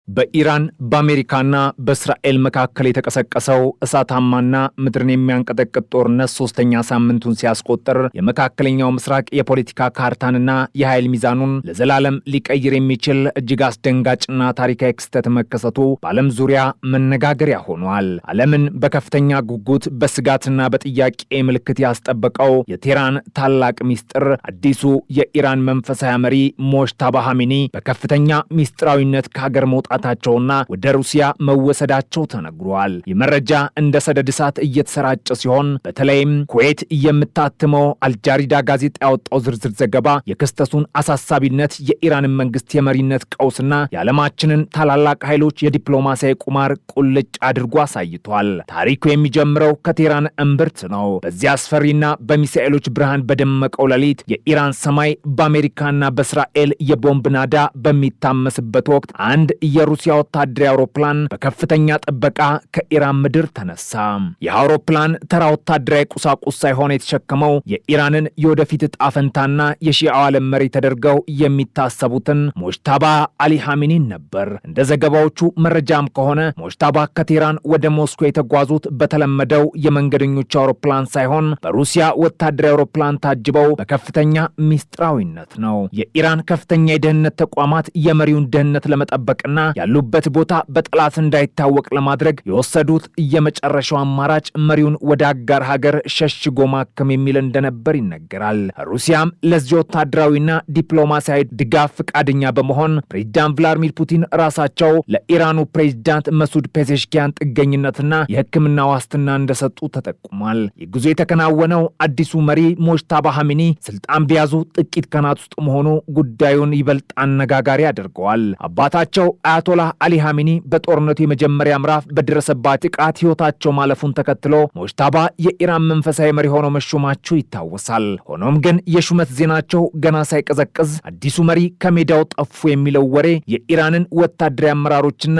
በኢራን በአሜሪካና በእስራኤል መካከል የተቀሰቀሰው እሳታማና ምድርን የሚያንቀጠቅጥ ጦርነት ሶስተኛ ሳምንቱን ሲያስቆጥር የመካከለኛው ምስራቅ የፖለቲካ ካርታንና የኃይል ሚዛኑን ለዘላለም ሊቀይር የሚችል እጅግ አስደንጋጭና ታሪካዊ ክስተት መከሰቱ በዓለም ዙሪያ መነጋገሪያ ሆኗል። ዓለምን በከፍተኛ ጉጉት በስጋትና በጥያቄ ምልክት ያስጠበቀው የቴህራን ታላቅ ሚስጥር አዲሱ የኢራን መንፈሳዊ መሪ ሞጅተባ ኻሜኒ በከፍተኛ ሚስጥራዊነት ከሀገር መውጣታቸውና ወደ ሩሲያ መወሰዳቸው ተነግሯል። የመረጃ እንደ ሰደድ እሳት እየተሰራጨ ሲሆን በተለይም ኩዌት የምታትመው አልጃሪዳ ጋዜጣ ያወጣው ዝርዝር ዘገባ የክስተቱን አሳሳቢነት፣ የኢራንን መንግስት የመሪነት ቀውስና የዓለማችንን ታላላቅ ኃይሎች የዲፕሎማሲያዊ ቁማር ቁልጭ አድርጎ አሳይቷል። ታሪኩ የሚጀምረው ከቴህራን እምብርት ነው። በዚያ አስፈሪና በሚሳኤሎች ብርሃን በደመቀው ሌሊት የኢራን ሰማይ በአሜሪካና በእስራኤል የቦምብ ናዳ በሚታመስበት ወቅት አንድ የሩሲያ ወታደራዊ አውሮፕላን በከፍተኛ ጥበቃ ከኢራን ምድር ተነሳ። ይህ አውሮፕላን ተራ ወታደራዊ ቁሳቁስ ሳይሆን የተሸከመው የኢራንን የወደፊት ዕጣ ፈንታና የሺዓው ዓለም መሪ ተደርገው የሚታሰቡትን ሞጅተባ አሊ ኻሜኒን ነበር። እንደ ዘገባዎቹ መረጃም ከሆነ ሞጅተባ ከቴህራን ወደ ሞስኮ የተጓዙት በተለመደው የመንገደኞች አውሮፕላን ሳይሆን በሩሲያ ወታደራዊ አውሮፕላን ታጅበው በከፍተኛ ሚስጥራዊነት ነው። የኢራን ከፍተኛ የደህንነት ተቋማት የመሪውን ደህንነት ለመጠበቅና ያሉበት ቦታ በጠላት እንዳይታወቅ ለማድረግ የወሰዱት የመጨረሻው አማራጭ መሪውን ወደ አጋር ሀገር ሸሽጎ ማከም የሚል እንደነበር ይነገራል። ሩሲያም ለዚህ ወታደራዊና ዲፕሎማሲያዊ ድጋፍ ፈቃደኛ በመሆን ፕሬዝዳንት ቭላድሚር ፑቲን ራሳቸው ለኢራኑ ፕሬዝዳንት መሱድ ፔዜሽኪያን ጥገኝነትና የሕክምና ዋስትና እንደሰጡ ተጠቁሟል። ይህ ጉዞ የተከናወነው አዲሱ መሪ ሞጅተባ ኻሜኒ ስልጣን በያዙ ጥቂት ቀናት ውስጥ መሆኑ ጉዳዩን ይበልጥ አነጋጋሪ አድርገዋል። አባታቸው አያቶላህ አሊ ኻሜኒ በጦርነቱ የመጀመሪያ ምዕራፍ በደረሰባት ጥቃት ሕይወታቸው ማለፉን ተከትሎ ሞጅተባ የኢራን መንፈሳዊ መሪ ሆነው መሾማቸው ይታወሳል። ሆኖም ግን የሹመት ዜናቸው ገና ሳይቀዘቅዝ አዲሱ መሪ ከሜዳው ጠፉ የሚለው ወሬ የኢራንን ወታደራዊ አመራሮችና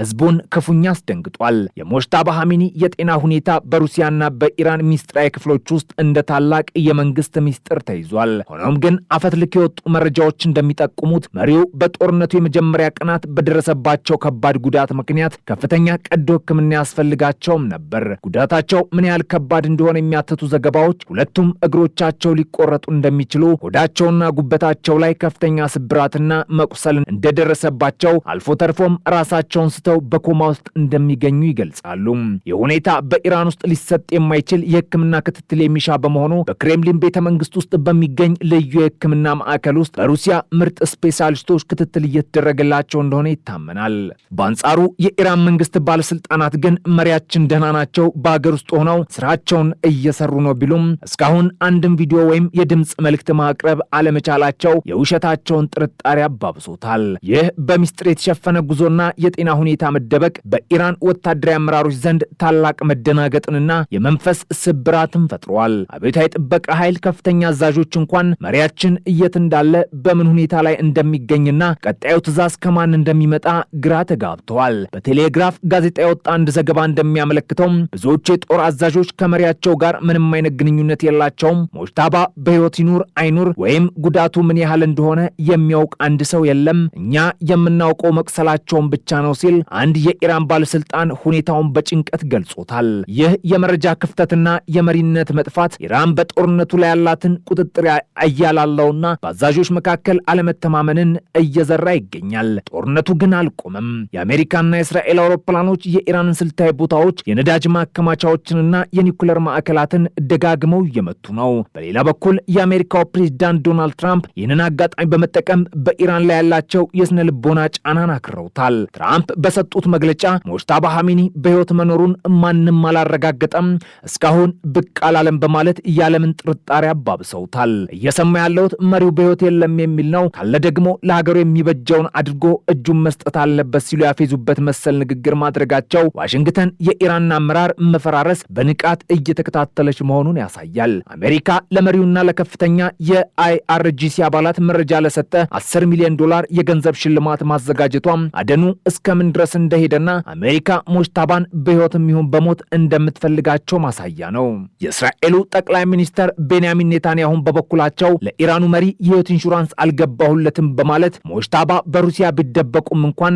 ህዝቡን ክፉኛ አስደንግጧል። የሞጅተባ ኻሜኒ የጤና ሁኔታ በሩሲያና በኢራን ሚስጥራዊ ክፍሎች ውስጥ እንደ ታላቅ የመንግስት ሚስጥር ተይዟል። ሆኖም ግን አፈትልክ የወጡ መረጃዎች እንደሚጠቁሙት መሪው በጦርነቱ የመጀመሪያ ቀናት በደረሰባቸው ከባድ ጉዳት ምክንያት ከፍተኛ ቀዶ ሕክምና ያስፈልጋቸውም ነበር። ጉዳታቸው ምን ያህል ከባድ እንደሆነ የሚያትቱ ዘገባዎች ሁለቱም እግሮቻቸው ሊቆረጡ እንደሚችሉ፣ ሆዳቸውና ጉበታቸው ላይ ከፍተኛ ስብራትና መቁሰልን እንደደረሰባቸው፣ አልፎ ተርፎም ራሳቸውን ስተው በኮማ ውስጥ እንደሚገኙ ይገልጻሉ። ይህ ሁኔታ በኢራን ውስጥ ሊሰጥ የማይችል የሕክምና ክትትል የሚሻ በመሆኑ በክሬምሊን ቤተ መንግስት ውስጥ በሚገኝ ልዩ የሕክምና ማዕከል ውስጥ በሩሲያ ምርጥ ስፔሻሊስቶች ክትትል እየተደረገላቸው እንደሆነ ይታመናል። በአንጻሩ የኢራን መንግስት ባለስልጣናት ግን መሪያችን ደህና ናቸው፣ በአገር ውስጥ ሆነው ስራቸውን እየሰሩ ነው ቢሉም እስካሁን አንድም ቪዲዮ ወይም የድምፅ መልእክት ማቅረብ አለመቻላቸው የውሸታቸውን ጥርጣሬ አባብሶታል። ይህ በሚስጥር የተሸፈነ ጉዞና የጤና ሁኔታ መደበቅ በኢራን ወታደራዊ አመራሮች ዘንድ ታላቅ መደናገጥንና የመንፈስ ስብራትን ፈጥሯል። አብዮታዊ ጥበቃ ኃይል ከፍተኛ አዛዦች እንኳን መሪያችን የት እንዳለ፣ በምን ሁኔታ ላይ እንደሚገኝና ቀጣዩ ትዕዛዝ ከማን እንደሚመጣ ግራ ተጋብተዋል። በቴሌግራፍ ጋዜጣ የወጣ አንድ ዘገባ እንደሚያመለክተው ብዙዎቹ የጦር አዛዦች ከመሪያቸው ጋር ምንም አይነት ግንኙነት የላቸውም። ሞጅተባ በሕይወት ይኑር አይኑር ወይም ጉዳቱ ምን ያህል እንደሆነ የሚያውቅ አንድ ሰው የለም፣ እኛ የምናውቀው መቅሰላቸውን ብቻ ነው ሲል አንድ የኢራን ባለስልጣን ሁኔታውን በጭንቀት ገልጾታል። ይህ የመረጃ ክፍተትና የመሪነት መጥፋት ኢራን በጦርነቱ ላይ ያላትን ቁጥጥር እያላለውና በአዛዦች መካከል አለመተማመንን እየዘራ ይገኛል። ጦርነቱ ግን አልቆመም። የአሜሪካና የእስራኤል አውሮፕላኖች የኢራንን ስልታዊ ቦታዎች፣ የነዳጅ ማከማቻዎችንና የኒኩለር ማዕከላትን ደጋግመው እየመቱ ነው። በሌላ በኩል የአሜሪካው ፕሬዝዳንት ዶናልድ ትራምፕ ይህንን አጋጣሚ በመጠቀም በኢራን ላይ ያላቸው የስነ ልቦና ጫናን አክረውታል። ትራምፕ በሰጡት መግለጫ ሞጅተባ ኻሜኒ በሕይወት መኖሩን ማንም አላረጋገጠም፣ እስካሁን ብቅ አላለም በማለት የዓለምን ጥርጣሬ አባብሰውታል። እየሰማ ያለውት መሪው በሕይወት የለም የሚል ነው፣ ካለ ደግሞ ለሀገሩ የሚበጀውን አድርጎ እጁን መስጠት አለበት ሲሉ ያፌዙበት መሰል ንግግር ማድረጋቸው ዋሽንግተን የኢራን አመራር መፈራረስ በንቃት እየተከታተለች መሆኑን ያሳያል። አሜሪካ ለመሪውና ለከፍተኛ የአይአርጂሲ አባላት መረጃ ለሰጠ $10 ሚሊዮን የገንዘብ ሽልማት ማዘጋጀቷም አደኑ እስከምን ድረስ እንደሄደና አሜሪካ ሞጅተባን በሕይወትም ይሁን በሞት እንደምትፈልጋቸው ማሳያ ነው። የእስራኤሉ ጠቅላይ ሚኒስተር ቤንያሚን ኔታንያሁን በበኩላቸው ለኢራኑ መሪ የሕይወት ኢንሹራንስ አልገባሁለትም በማለት ሞጅተባ በሩሲያ ቢደበቁም እንኳን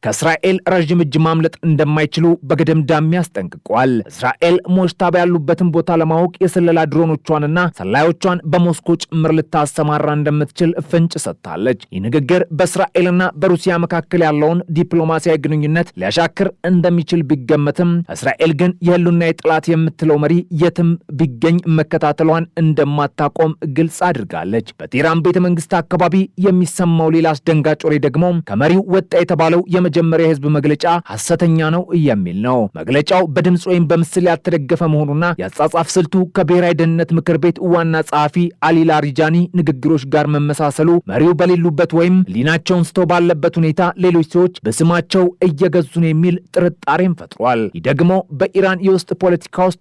ከእስራኤል ረዥም እጅ ማምለጥ እንደማይችሉ በገደምዳሜ አስጠንቅቀዋል። እስራኤል ሞጅታባ ያሉበትን ቦታ ለማወቅ የስለላ ድሮኖቿንና ሰላዮቿን በሞስኮ ጭምር ልታሰማራ እንደምትችል ፍንጭ ሰጥታለች። ይህ ንግግር በእስራኤልና በሩሲያ መካከል ያለውን ዲፕሎማሲያዊ ግንኙነት ሊያሻክር እንደሚችል ቢገመትም እስራኤል ግን የህሉና የጠላት የምትለው መሪ የትም ቢገኝ መከታተሏን እንደማታቆም ግልጽ አድርጋለች። በቴህራን ቤተ መንግስት አካባቢ የሚሰማው ሌላ አስደንጋጭ ወሬ ደግሞ ከመሪው ወጣ የተባለው የመጀመሪያ የህዝብ መግለጫ ሐሰተኛ ነው የሚል ነው። መግለጫው በድምፅ ወይም በምስል ያልተደገፈ መሆኑና የአጻጻፍ ስልቱ ከብሔራዊ ደህንነት ምክር ቤት ዋና ጸሐፊ አሊ ላሪጃኒ ንግግሮች ጋር መመሳሰሉ መሪው በሌሉበት ወይም ሊናቸውን ስተው ባለበት ሁኔታ ሌሎች ሰዎች በስማቸው እየገዙ ነው የሚል ጥርጣሬን ፈጥሯል። ይህ ደግሞ በኢራን የውስጥ ፖለቲካ ውስጥ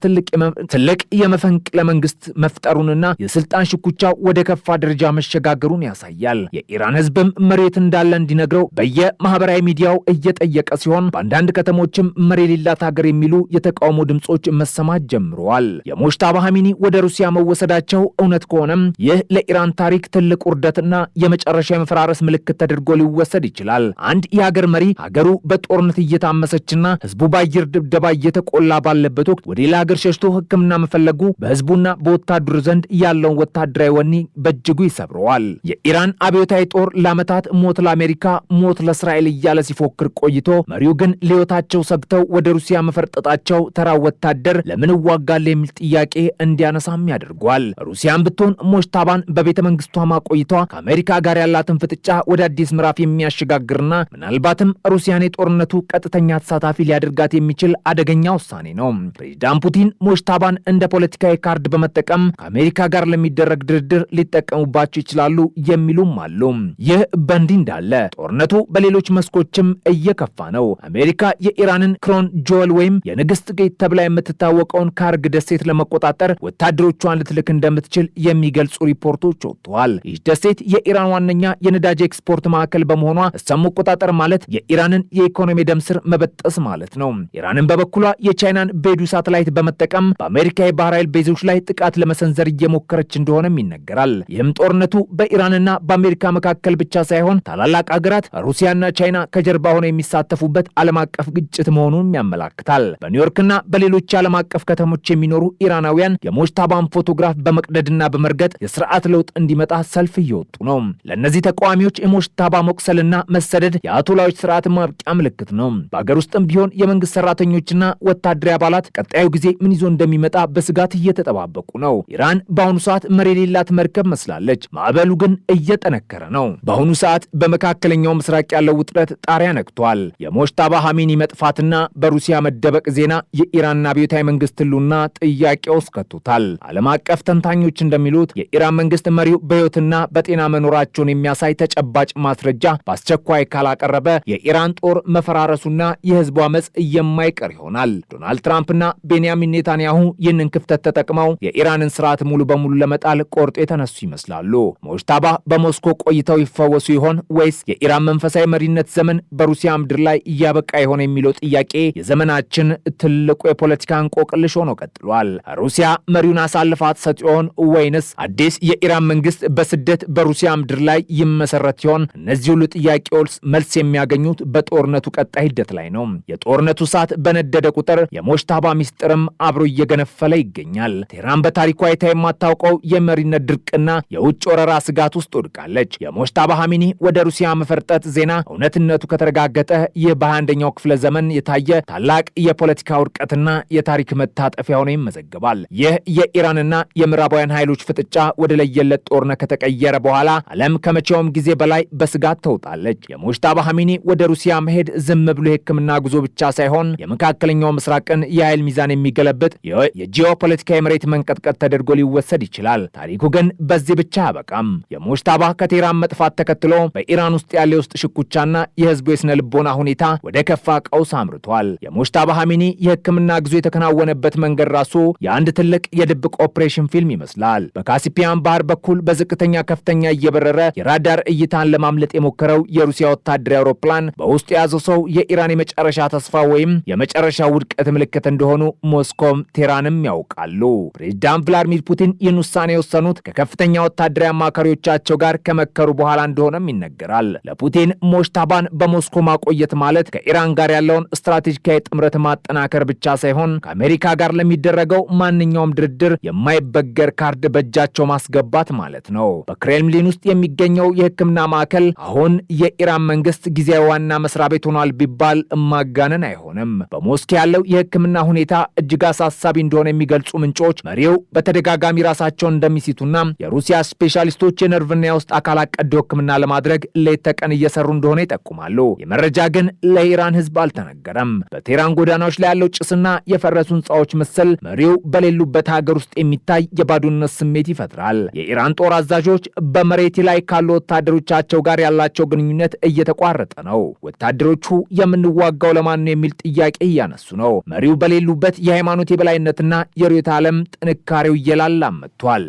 ትልቅ የመፈንቅለ መንግስት መፍጠሩንና የስልጣን ሽኩቻ ወደ ከፋ ደረጃ መሸጋገሩን ያሳያል። የኢራን ህዝብም መሬት እንዳለ እንዲነግረው በየማህበራዊ ሚዲያው እየጠየቀ ሲሆን በአንዳንድ ከተሞችም መሪ የሌላት ሀገር የሚሉ የተቃውሞ ድምጾች መሰማት ጀምረዋል። የሞጅታባ ኻሜኒ ወደ ሩሲያ መወሰዳቸው እውነት ከሆነም ይህ ለኢራን ታሪክ ትልቅ ውርደትና የመጨረሻ የመፈራረስ ምልክት ተደርጎ ሊወሰድ ይችላል። አንድ የሀገር መሪ ሀገሩ በጦርነት እየታመሰችና ህዝቡ በአየር ድብደባ እየተቆላ ባለበት ወቅት ወደ ሌላ ሀገር ሸሽቶ ሕክምና መፈለጉ በህዝቡና በወታደሩ ዘንድ ያለውን ወታደራዊ ወኔ በእጅጉ ይሰብረዋል። የኢራን አብዮታዊ ጦር ለዓመታት ሞት ለአሜሪካ፣ ሞት ለእስራኤል እያለ ሲፎክር ቆይቶ መሪው ግን ለህይወታቸው ሰግተው ወደ ሩሲያ መፈርጠጣቸው ተራ ወታደር ለምን እዋጋለ የሚል ጥያቄ እንዲያነሳም ያደርጓል። ሩሲያን ብትሆን ሞጅታባን በቤተ መንግስቷ ማቆይቷ ከአሜሪካ ጋር ያላትን ፍጥጫ ወደ አዲስ ምዕራፍ የሚያሸጋግርና ምናልባትም ሩሲያን የጦርነቱ ቀጥተኛ ተሳታፊ ሊያደርጋት የሚችል አደገኛ ውሳኔ ነው። ፕሬዚዳንት ፑቲን ሞጅታባን እንደ ፖለቲካዊ ካርድ በመጠቀም ከአሜሪካ ጋር ለሚደረግ ድርድር ሊጠቀሙባቸው ይችላሉ የሚሉም አሉ። ይህ በእንዲህ እንዳለ ጦርነቱ በሌሎች መስኮችም እየከፋ ነው። አሜሪካ የኢራንን ክሮን ጆል ወይም የንግስት ጌት ተብላ የምትታወቀውን ካርግ ደሴት ለመቆጣጠር ወታደሮቿን ልትልክ እንደምትችል የሚገልጹ ሪፖርቶች ወጥተዋል። ይህ ደሴት የኢራን ዋነኛ የነዳጅ ኤክስፖርት ማዕከል በመሆኗ እሷን መቆጣጠር ማለት የኢራንን የኢኮኖሚ ደም ስር መበጠስ ማለት ነው። ኢራንን በበኩሏ የቻይናን ቤዱ ሳተላይት በመጠቀም በአሜሪካ የባህር ኃይል ቤዞች ላይ ጥቃት ለመሰንዘር እየሞከረች እንደሆነም ይነገራል። ይህም ጦርነቱ በኢራንና በአሜሪካ መካከል ብቻ ሳይሆን ታላላቅ ሀገራት ሩሲያና ቻይና ከጀርባ ሆነው የሚሳተፉበት ዓለም አቀፍ ግጭት መሆኑን ያመላክታል። በኒውዮርክና በሌሎች ዓለም አቀፍ ከተሞች የሚኖሩ ኢራናውያን የሞጅታባን ፎቶግራፍ በመቅደድና በመርገጥ የስርዓት ለውጥ እንዲመጣ ሰልፍ እየወጡ ነው። ለእነዚህ ተቃዋሚዎች የሞጅታባ መቁሰልና መሰደድ የአያቶላዎች ስርዓት ማብቂያ ምልክት ነው። በአገር ውስጥም ቢሆን የመንግስት ሰራተኞችና ወታደራዊ አባላት ቀጣዩ ጊዜ ምን ይዞ እንደሚመጣ በስጋት እየተጠባበቁ ነው። ኢራን በአሁኑ ሰዓት መሪ የሌላት መርከብ መስላለች። ማዕበሉ ግን እየጠነከረ ነው። በአሁኑ ሰዓት በመካከለኛው ምስራቅ ያለው ውጥረት ጣሪያ ነክቷል። የሞጅታባ ኻሜኒ መጥፋትና በሩሲያ መደበቅ ዜና የኢራን አብዮታዊ መንግስት ህልውና ጥያቄ ውስጥ ከቶታል። ዓለም አቀፍ ተንታኞች እንደሚሉት የኢራን መንግስት መሪው በህይወትና በጤና መኖራቸውን የሚያሳይ ተጨባጭ ማስረጃ በአስቸኳይ ካላቀረበ የኢራን ጦር መፈራረሱና የህዝቡ አመፅ የማይቀር ይሆናል። ዶናልድ ትራምፕና ቤንያሚን ኔታንያሁ ይህንን ክፍተት ተጠቅመው የኢራንን ስርዓት ሙሉ በሙሉ ለመጣል ቆርጦ የተነሱ ይመስላሉ። ሞጅታባ በሞስኮ ቆይተው ይፈወሱ ይሆን ወይስ የኢራን መንፈሳዊ መሪነት ዘመን በሩሲያ ምድር ላይ እያበቃ ይሆን የሚለው ጥያቄ የዘመናችን ትልቁ የፖለቲካ እንቆቅልሽ ሆኖ ቀጥሏል። ሩሲያ መሪውን አሳልፋ ትሰጥ ይሆን ወይንስ አዲስ የኢራን መንግስት በስደት በሩሲያ ምድር ላይ ይመሰረት ይሆን? እነዚህ ሁሉ ጥያቄዎች መልስ የሚያገኙት በጦርነቱ ቀጣይ ሂደት ላይ ነው። የጦርነቱ እሳት በነደደ ቁጥር የሞጅታባ ሚስጥርም አብሮ እየገነፈለ ይገኛል። ቴህራን በታሪኳ አይታ የማታውቀው የመሪነት ድርቅና የውጭ ወረራ ስጋት ውስጥ ወድቃለች። የሞጅታባ ኻሜኒ ወደ ሩሲያ መፈርጠጥ ዜና እውነትነቱ ከተረጋገጠ ይህ በ21ኛው ክፍለ ዘመን የታየ ታላቅ የፖለቲካ ውድቀትና የታሪክ መታጠፊያ ሆኖ ይመዘገባል። ይህ የኢራንና የምዕራባውያን ኃይሎች ፍጥጫ ወደ ለየለት ጦርነት ከተቀየረ በኋላ ዓለም ከመቼውም ጊዜ በላይ በስጋት ተውጣለች። የሞጅታባ ኻሜኒ ወደ ሩሲያ መሄድ ዝም ብሎ የሕክምና ጉዞ ብቻ ሳይሆን የመካከለኛው ምስራቅን የኃይል ሚዛን የሚገለብጥ የጂኦፖለቲካ የመሬት መንቀጥቀጥ ተደርጎ ሊወሰድ ይችላል። ታሪኩ ግን በዚህ ብቻ አያበቃም። የሞጅታባ ከቴህራን መጥፋት ተከትሎ በኢራን ውስጥ ያለ የውስጥ ሽኩቻና የህዝቡ የስነ ልቦና ሁኔታ ወደ ከፋ ቀውስ አምርቷል። የሞጅታባ ኻሜኒ የሕክምና ጉዞ የተከናወነበት መንገድ ራሱ የአንድ ትልቅ የድብቅ ኦፕሬሽን ፊልም ይመስላል። በካስፒያን ባህር በኩል በዝቅተኛ ከፍተኛ እየበረረ የራዳር እይታን ለማምለጥ የሞከረው የሩሲያ ወታደራዊ አውሮፕላን በውስጡ የያዘው ሰው የኢራን የመጨረሻ ተስፋ ወይም የመጨረሻ ውድቀት ምልክት እንደሆኑ ሞስኮም ቴህራንም ያውቃሉ። ፕሬዚዳንት ቭላዲሚር ፑቲን ይህን ውሳኔ የወሰኑት ከከፍተኛ ወታደራዊ አማካሪዎቻቸው ጋር ከመከሩ በኋላ እንደሆነም ይነገራል። ለፑቲን ሙሂዲን ሞጅታባን በሞስኮ ማቆየት ማለት ከኢራን ጋር ያለውን ስትራቴጂካዊ ጥምረት ማጠናከር ብቻ ሳይሆን ከአሜሪካ ጋር ለሚደረገው ማንኛውም ድርድር የማይበገር ካርድ በእጃቸው ማስገባት ማለት ነው። በክሬምሊን ውስጥ የሚገኘው የሕክምና ማዕከል አሁን የኢራን መንግስት ጊዜያዊ ዋና መስሪያ ቤት ሆኗል ቢባል ማጋነን አይሆንም። በሞስኮ ያለው የሕክምና ሁኔታ እጅግ አሳሳቢ እንደሆነ የሚገልጹ ምንጮች መሪው በተደጋጋሚ ራሳቸውን እንደሚስቱና የሩሲያ ስፔሻሊስቶች የነርቭና የውስጥ አካላት ቀዶ ሕክምና ለማድረግ ሌት ተቀን እየሰሩ እንደሆነ ይጠቁማሉ። የመረጃ ግን ለኢራን ህዝብ አልተነገረም። በቴህራን ጎዳናዎች ላይ ያለው ጭስና የፈረሱ ህንፃዎች ምስል መሪው በሌሉበት ሀገር ውስጥ የሚታይ የባዶነት ስሜት ይፈጥራል። የኢራን ጦር አዛዦች በመሬት ላይ ካሉ ወታደሮቻቸው ጋር ያላቸው ግንኙነት እየተቋረጠ ነው። ወታደሮቹ የምንዋጋው ለማን ነው የሚል ጥያቄ እያነሱ ነው። መሪው በሌሉበት የሃይማኖት የበላይነትና የርዕዮተ ዓለም ጥንካሬው እየላላ መጥቷል።